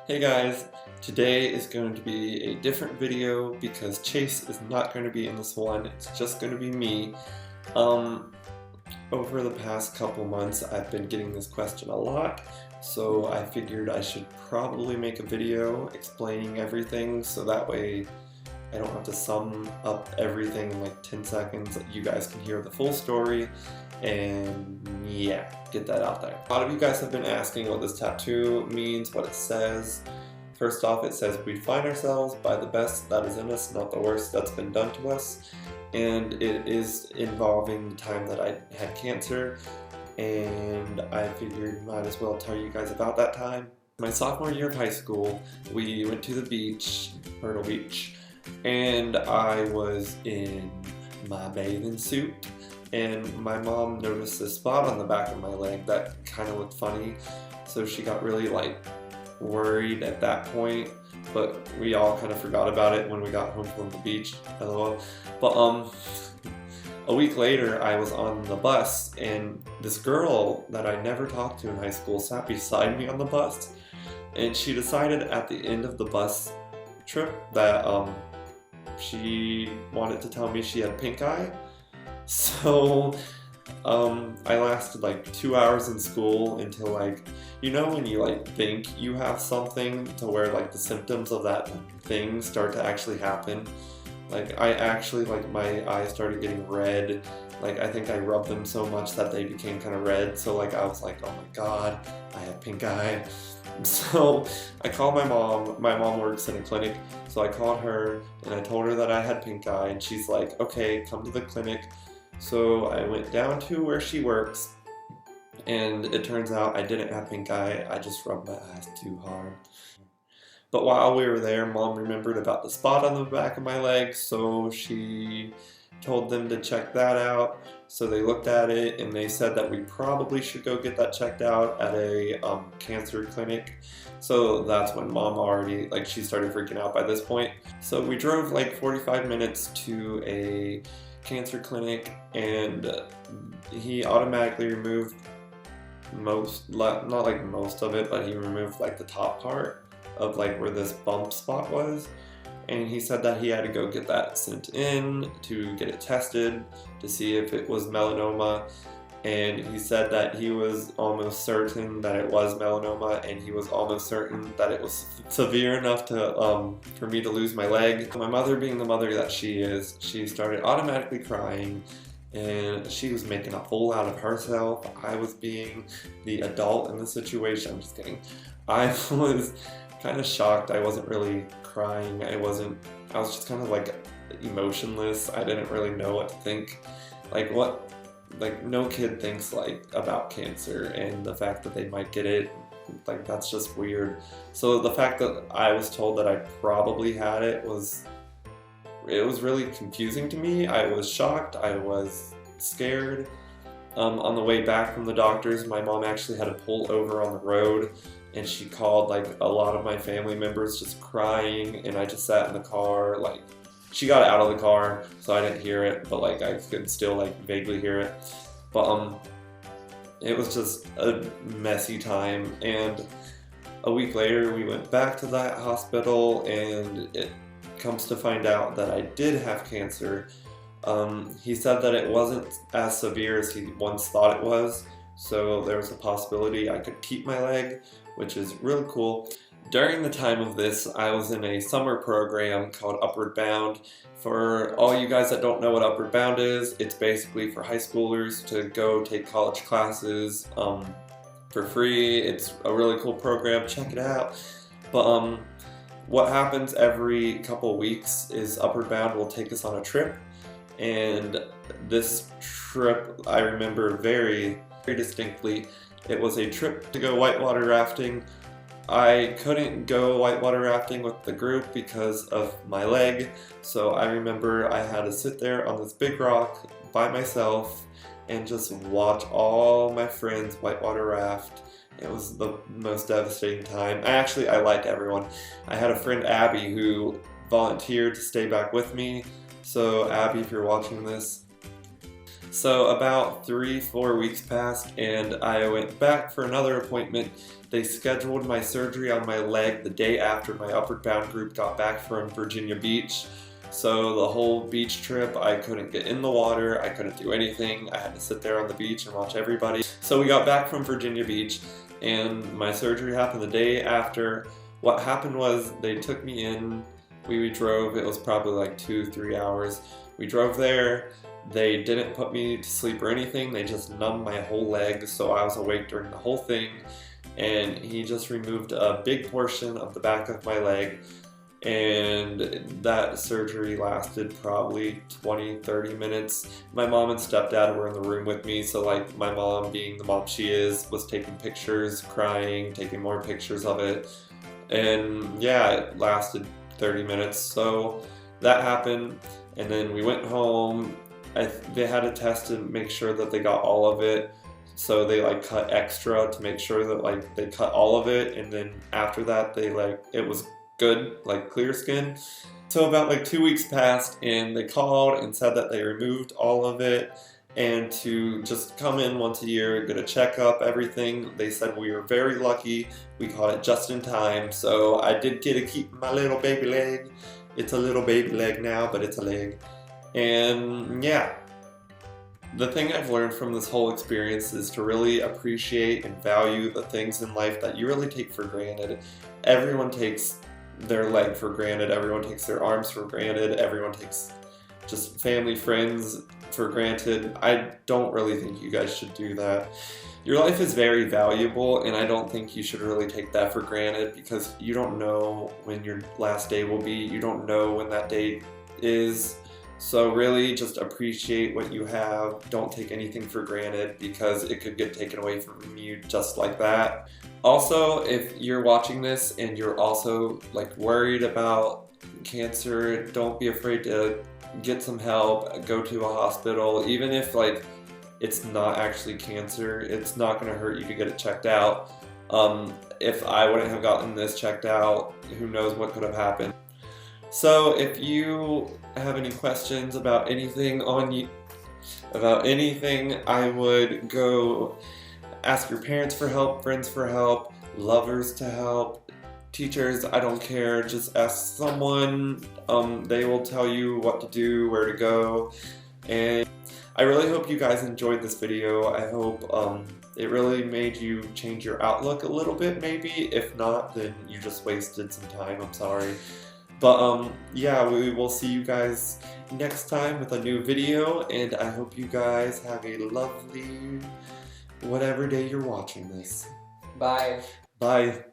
Hey guys, today is going to be a different video because Chase is not going to be in this one, it's just going to be me. Um, Over the past couple months I've been getting this question a lot, so I figured I should probably make a video explaining everything so that way I don't have to sum up everything in like 10 seconds. You guys can hear the full story and yeah, get that out there. A lot of you guys have been asking what this tattoo means, what it says. First off, it says we define ourselves by the best that is in us, not the worst that's been done to us. And it is involving the time that I had cancer, and I figured might as well tell you guys about that time. My sophomore year of high school, we went to the beach, Myrtle Beach, and I was in my bathing suit, and my mom noticed this spot on the back of my leg that kind of looked funny, so she got really worried at that point, but we all kind of forgot about it when we got home from the beach, lol. But a week later I was on the bus and this girl that I never talked to in high school sat beside me on the bus, and she decided at the end of the bus trip that she wanted to tell me she had pink eye. So I lasted like 2 hours in school until you know when you think you have something to where the symptoms of that thing start to actually happen. I actually my eyes started getting red. I think I rubbed them so much that they became kind of red, so I was like, oh my god, I have pink eye. So I called my mom. My mom works in a clinic, so I called her and I told her that I had pink eye, and she's like, okay, come to the clinic. So I went down to where she works, and it turns out I didn't have pink eye, I just rubbed my eyes too hard. But while we were there, Mom remembered about the spot on the back of my leg, so she told them to check that out. So they looked at it and they said that we probably should go get that checked out at a cancer clinic. So that's when Mom already, she started freaking out by this point. So we drove 45 minutes to a cancer clinic, and he automatically removed not most of it, but he removed the top part of where this bump spot was. And he said that he had to go get that sent in to get it tested to see if it was melanoma, and he said that he was almost certain that it was melanoma, and he was almost certain that it was severe enough to for me to lose my leg. My mother, being the mother that she is, she started automatically crying, and she was making a fool out of herself. I was being the adult in the situation. I'm just kidding. I was kind of shocked. I wasn't really crying. I was just kind of emotionless. I didn't really know what to think. No kid thinks about cancer and the fact that they might get it. That's just weird. So the fact that I was told that I probably had it was really confusing to me. I was shocked. I was scared. On the way back from the doctors, my mom actually had to pull over on the road, and she called a lot of my family members just crying, and I just sat in the car. She got out of the car, so I didn't hear it, but I could still vaguely hear it. But it was just a messy time, and a week later we went back to that hospital, and it comes to find out that I did have cancer. He said that it wasn't as severe as he once thought it was, so there was a possibility I could keep my leg, which is really cool. During the time of this, I was in a summer program called Upward Bound. For all you guys that don't know what Upward Bound is, it's basically for high schoolers to go take college classes for free. It's a really cool program, check it out. But what happens every couple weeks is Upward Bound will take us on a trip, and this trip I remember very, very distinctly. It was a trip to go whitewater rafting. I couldn't go whitewater rafting with the group because of my leg, so I remember I had to sit there on this big rock by myself and just watch all my friends whitewater raft. It was the most devastating time. I liked everyone. I had a friend, Abby, who volunteered to stay back with me, so Abby, if you're watching this. So about 3-4 weeks passed, and I went back for another appointment, they scheduled my surgery on my leg the day after my Upward Bound group got back from Virginia Beach. So the whole beach trip, I couldn't get in the water, I couldn't do anything, I had to sit there on the beach and watch everybody. So we got back from Virginia Beach and my surgery happened the day after. What happened was they took me in, we drove, it was probably like 2-3 hours. We drove there, they didn't put me to sleep or anything, they just numbed my whole leg, so I was awake during the whole thing. And he just removed a big portion of the back of my leg. And that surgery lasted probably 20-30 minutes. My mom and stepdad were in the room with me, so like my mom, being the mom she is, was taking pictures, crying, taking more pictures of it. And yeah, it lasted 30 minutes. So that happened, and then we went home. They had a test to make sure that they got all of it. So they like cut extra to make sure that like they cut all of it, and then after that they like, it was good, like clear skin. So about like 2 weeks passed and they called and said that they removed all of it and to just come in once a year, get a checkup, everything. They said we were very lucky, we caught it just in time. So I did get to keep my little baby leg. It's a little baby leg now, but it's a leg. And yeah, the thing I've learned from this whole experience is to really appreciate and value the things in life that you really take for granted. Everyone takes their leg for granted, everyone takes their arms for granted, everyone takes just family, friends for granted. I don't really think you guys should do that. Your life is very valuable, and I don't think you should really take that for granted, because you don't know when your last day will be, you don't know when that day is. So really just appreciate what you have. Don't take anything for granted, because it could get taken away from you just like that. Also, if you're watching this and you're also like worried about cancer, don't be afraid to get some help, go to a hospital. Even if like it's not actually cancer, it's not going to hurt you to get it checked out. If I wouldn't have gotten this checked out, who knows what could have happened. So if you have any questions about anything I would go ask your parents for help, friends for help, lovers to help, teachers, I don't care, just ask someone. They will tell you what to do, where to go. And I really hope you guys enjoyed this video. I hope it really made you change your outlook a little bit maybe. If not, then you just wasted some time, I'm sorry. But yeah, we will see you guys next time with a new video, and I hope you guys have a lovely whatever day you're watching this. Bye. Bye.